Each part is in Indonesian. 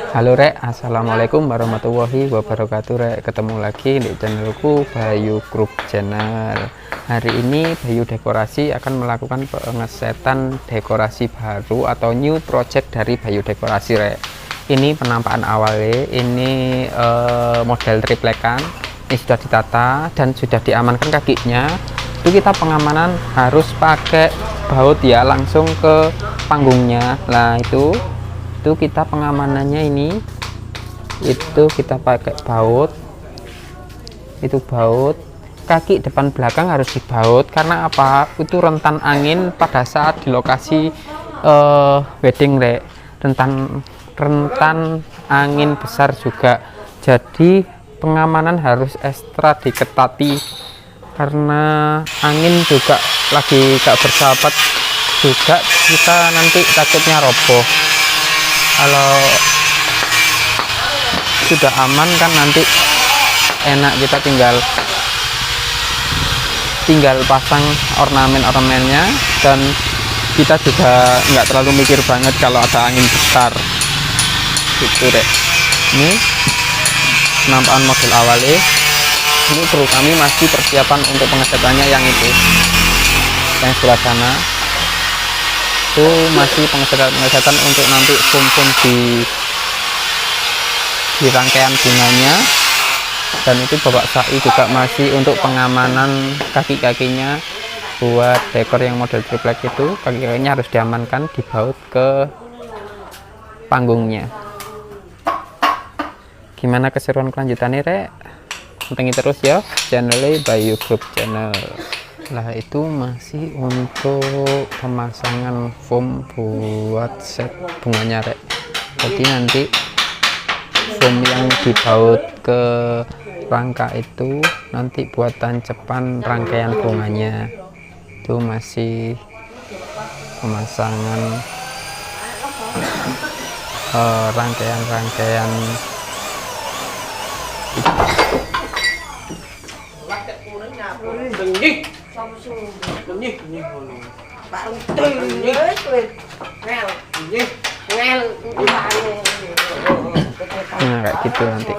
Halo Rek, Assalamualaikum warahmatullahi wabarakatuh Rek. Ketemu lagi di channelku Bayu Group Channel. Hari ini Bayu Dekorasi akan melakukan pengesetan dekorasi baru atau new project dari Bayu Dekorasi Rek. Ini penampakan awalnya, ini model triplekan. Ini sudah ditata dan sudah diamankan kakinya. Itu kita pengamanan harus pakai baut ya, langsung ke panggungnya. Nah itu kita pengamanannya ini itu kita pakai baut, itu baut kaki depan belakang harus dibaut karena apa, itu rentan angin pada saat di lokasi wedding Rek, rentan angin besar juga, jadi pengamanan harus ekstra diketati karena angin juga lagi gak bersahabat juga, kita nanti takutnya roboh. Kalau sudah aman kan nanti enak, kita tinggal pasang ornamen-ornamennya dan kita juga nggak terlalu mikir banget kalau ada angin besar gitu deh. Ini penampakan model awalnya, ini kru kami masih persiapan untuk pengesetannya yang itu, yang sebelah sana itu masih pengesetan untuk nanti foam di rangkaian bunganya, dan itu Bapak Sai juga masih untuk pengamanan kaki-kakinya buat dekor yang model triplek itu. Kaki-kakinya harus diamankan, dibaut ke panggungnya. Gimana keseruan kelanjutannya Rek? Pantengin terus ya channelnya Bayu Group Channel. Nah itu masih untuk pemasangan foam buat set bunganya Rek. Jadi nanti foam yang dibaut ke rangka itu nanti buat tancepan rangkaian bunganya. Itu masih pemasangan rangkaian nah kayak gitu nanti.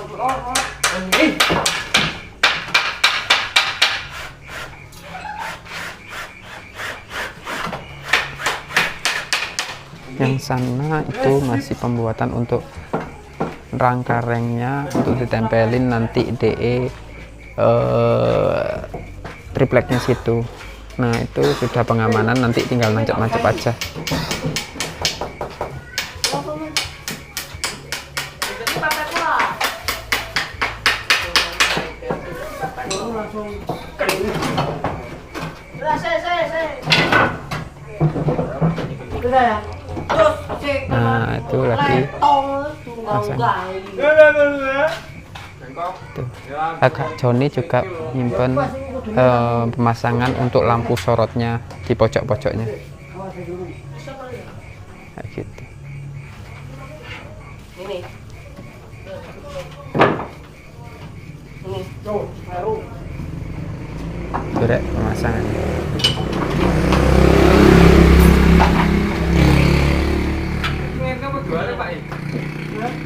Yang sana itu masih pembuatan untuk rangka rengnya untuk ditempelin nanti DE tripleknya situ. Nah itu sudah pengamanan, nanti tinggal nancap-nancap aja. Nah itu lagi pasang. Tuh. Kakak Joni juga nyimpen pemasangan untuk lampu sorotnya di pojok-pojoknya kayak gitu. Tuh Rek pemasangan.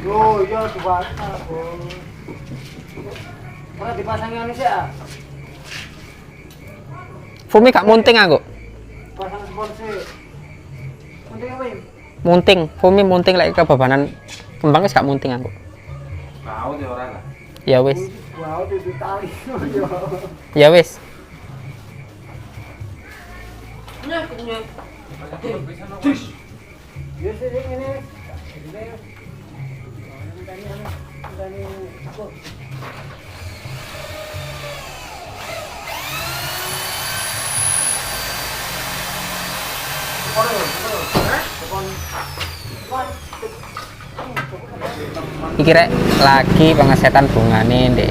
Oh iya dipasangin sih ya. Fumi gak munting aku. Pasang sponsor. Munting apa ini? Munting, Fumi munting lagi kebebanan kembangnya gak munting aku. Mau di orang lah. Ya wis. Mau di tali. Ya wis. Nya. Ya sih ini. Iki Rek lagi pengesetan bunga nih di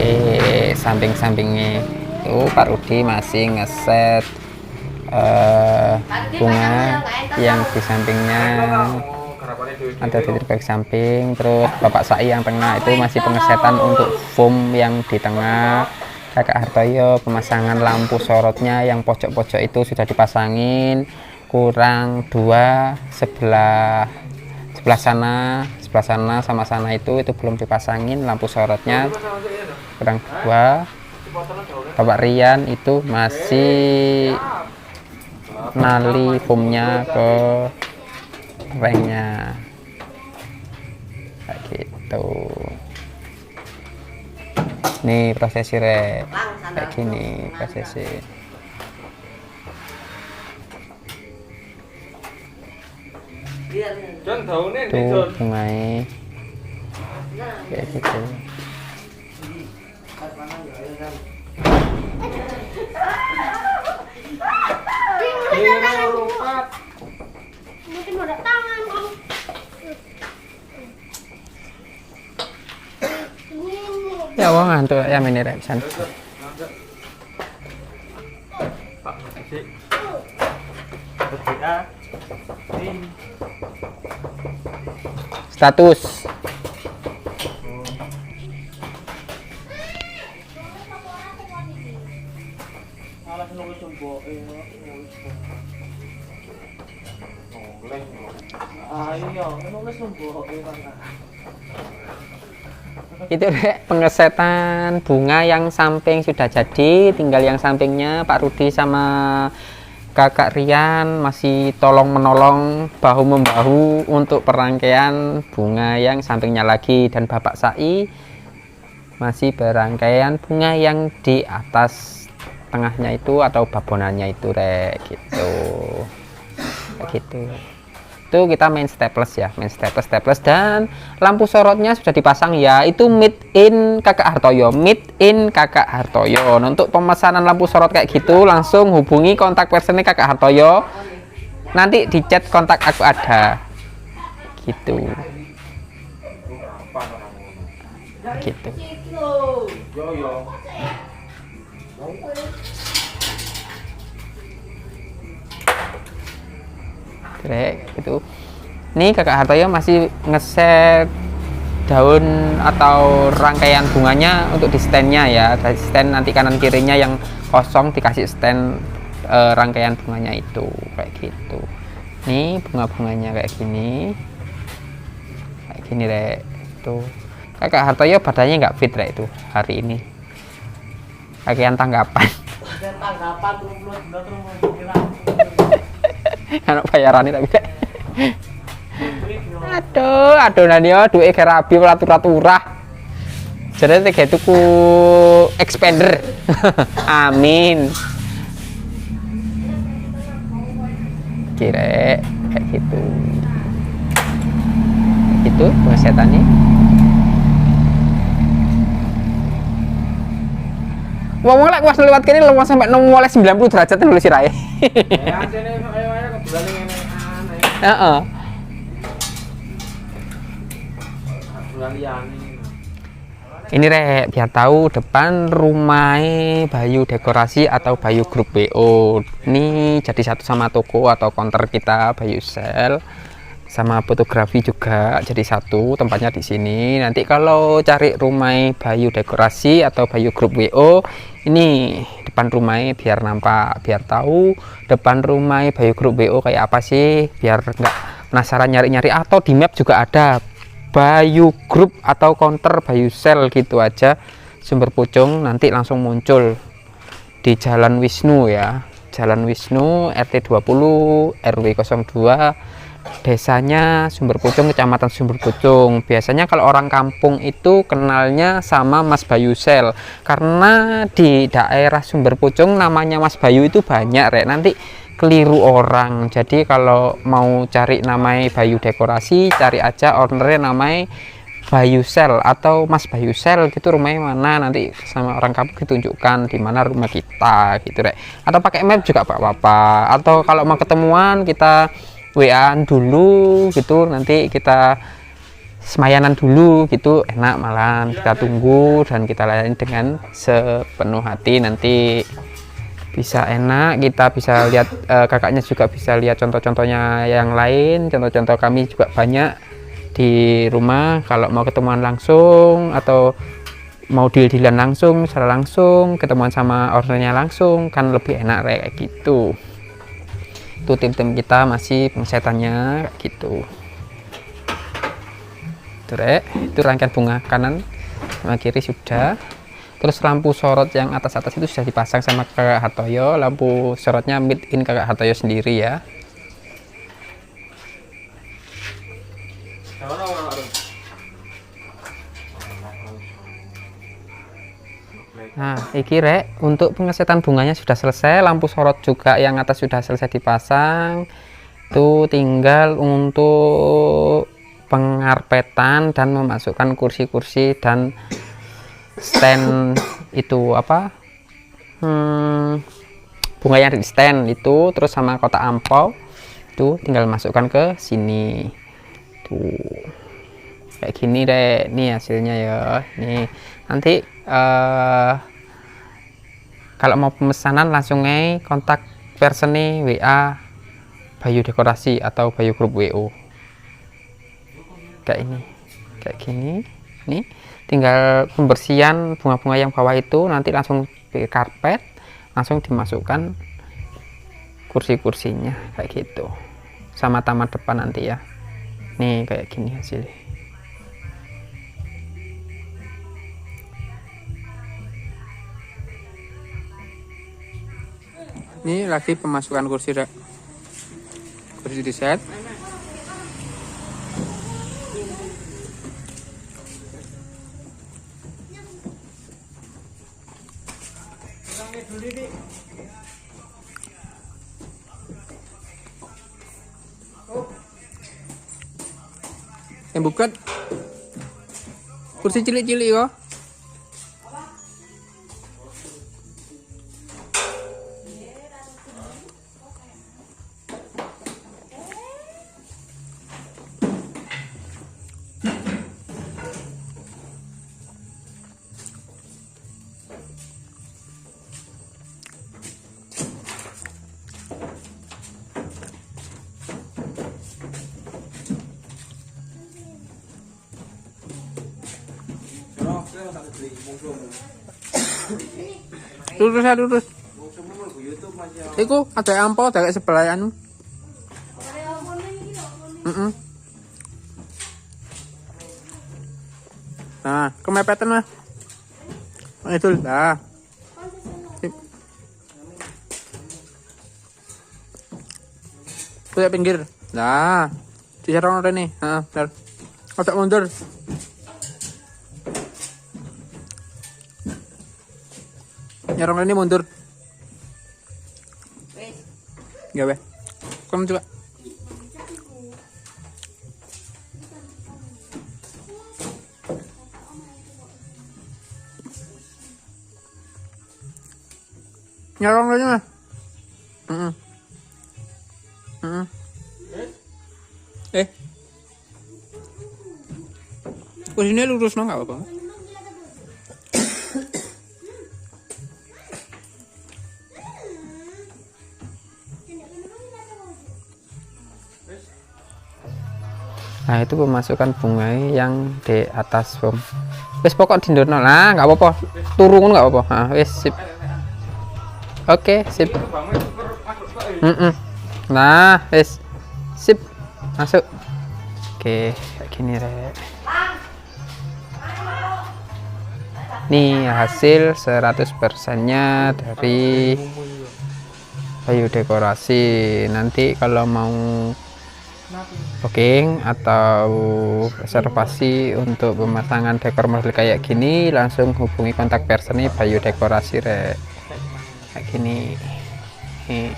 samping-sampingnya. Tuh Pak Rudi masih ngeset bunga yang di sampingnya, ada di triplex samping. Terus Bapak Sai yang tengah itu masih pengesetan untuk foam yang di tengah. Kakak Hartoyo pemasangan lampu sorotnya yang pojok-pojok itu sudah dipasangin, kurang 2 sebelah sana sebelah sana sama sana itu belum dipasangin lampu sorotnya kurang 2. Bapak Rian itu masih nali foamnya ke rengnya kayak gitu. Nih prosesi rek kayak gini prosesi. Tuh bungai kayak gitu. Ya wong ngantuk ya ini rek pisan. Status itu rek pengesetan bunga yang samping sudah jadi, tinggal yang sampingnya Pak Rudi sama Kakak Rian masih tolong menolong bahu membahu untuk perangkaian bunga yang sampingnya lagi, dan Bapak Sai masih berangkaian bunga yang di atas tengahnya itu atau babonannya itu rek gitu. Kayak gitu. Itu kita main staples ya, main staples dan lampu sorotnya sudah dipasang ya, itu made in Kakak Hartoyo, made in Kakak Hartoyo. Nah, untuk pemesanan lampu sorot kayak gitu langsung hubungi kontak personnya Kakak Hartoyo, nanti di chat kontak aku ada gitu gitu. Itu nih Kakak Hartoyo masih ngeset daun atau rangkaian bunganya untuk di standnya ya, dari stand nanti kanan kirinya yang kosong dikasih stand rangkaian bunganya itu kayak gitu. Nih bunga-bunganya kayak gini rek. Tuh Kakak Hartoyo badannya nggak fit rek itu hari ini, rangkaian tanggapan anak bayaran tapi aduh nanti ya duit kerabi raturah jadi kayak itu ku expander amin kira kayak gitu itu pengesetannya. Ngomong lek pas lewat kene lewat sampai 90 derajat dulu sirahe. Ya jane ayo kebetulan ngene aneh. Heeh. Ini rek biar tahu depan rumah Bayu Dekorasi atau Bayu Grup BO. Ini jadi satu sama toko atau counter kita Bayu Sel. Sama fotografi juga jadi satu tempatnya di sini. Nanti kalau cari rumah Bayu Dekorasi atau Bayu Grup WO, ini depan rumahnya biar nampak, biar tahu depan rumah Bayu Grup WO kayak apa sih, biar nggak penasaran nyari-nyari. Atau di map juga ada Bayu Grup atau counter Bayu Sel gitu aja, Sumber Pucung nanti langsung muncul di Jalan Wisnu ya, Jalan Wisnu RT 20 RW 02. Desanya Sumber Pucung, Kecamatan Sumber Pucung. Biasanya kalau orang kampung itu kenalnya sama Mas Bayu Sel, karena di daerah Sumber Pucung namanya Mas Bayu itu banyak rek, nanti keliru orang. Jadi kalau mau cari namanya Bayu Dekorasi, cari aja ownernya namanya Bayu Sel atau Mas Bayu Sel gitu, rumahnya mana, nanti sama orang kampung ditunjukkan di mana rumah kita gitu rek. Atau pakai map juga apa-apa, atau kalau mau ketemuan kita WA-an dulu gitu, nanti kita semayanan dulu gitu, enak malam kita tunggu dan kita layani dengan sepenuh hati, nanti bisa enak, kita bisa lihat kakaknya juga bisa lihat contoh-contohnya yang lain, contoh-contoh kami juga banyak di rumah. Kalau mau ketemuan langsung atau mau deal-dealan langsung, secara langsung ketemuan sama ownernya langsung kan lebih enak kayak gitu. Itu tim-tim kita masih pengesetannya gitu. Tuh, Rek, itu rangkaian bunga kanan sama kiri sudah. Terus lampu sorot yang atas-atas itu sudah dipasang sama Kakak Hartoyo. Lampu sorotnya mid in Kakak Hartoyo sendiri ya. Nah, iki Rek, untuk pengesetan bunganya sudah selesai, lampu sorot juga yang atas sudah selesai dipasang. Itu tinggal untuk pengarpetan dan memasukkan kursi-kursi dan stand itu apa? Bunga yang di stand itu, terus sama kotak ampau itu tinggal masukkan ke sini. Tuh. Kayak gini deh, nih hasilnya ya. Nih, nanti kalau mau pemesanan langsung kontak person nih WA Bayu Dekorasi atau Bayu Grup WO. Kayak ini, kayak gini. Nih, tinggal pembersihan bunga-bunga yang bawah itu nanti langsung di karpet, langsung dimasukkan kursi-kursinya kayak gitu. Sama taman depan nanti ya. Nih kayak gini hasilnya. Ini lagi pemasukan kursi, Rek. Kursi di set. Yang bukan kursi cilik-cilik kok. Lurus ya, lurus. Iku ada ampau dari sebelahan. Nah, kemepetan mah. Itu lah. Tuh pinggir. Nah, di sarang udah nih. Heeh, bentar. Otak mundur. Nyarong ini mundur. Gawe. Kamu coba. Nyarong aja mah. Kursinya lurus no, nggak apa-apa. Nah, itu pemasukan bunga yang di atas foam. Wis pokok dindono lah, nggak apa-apa. Turun nggak apa-apa. Nah, wis sip. Oke, sip. Nah, wis sip. Masuk. Oke, kayak gini Rek. Nih hasil 100%-nya dari Bayu Dekorasi. Nanti kalau mau booking atau reservasi untuk pemasangan dekor model kayak gini, langsung hubungi kontak person nih Bayu Dekorasi Rek. Kayak gini. Nih.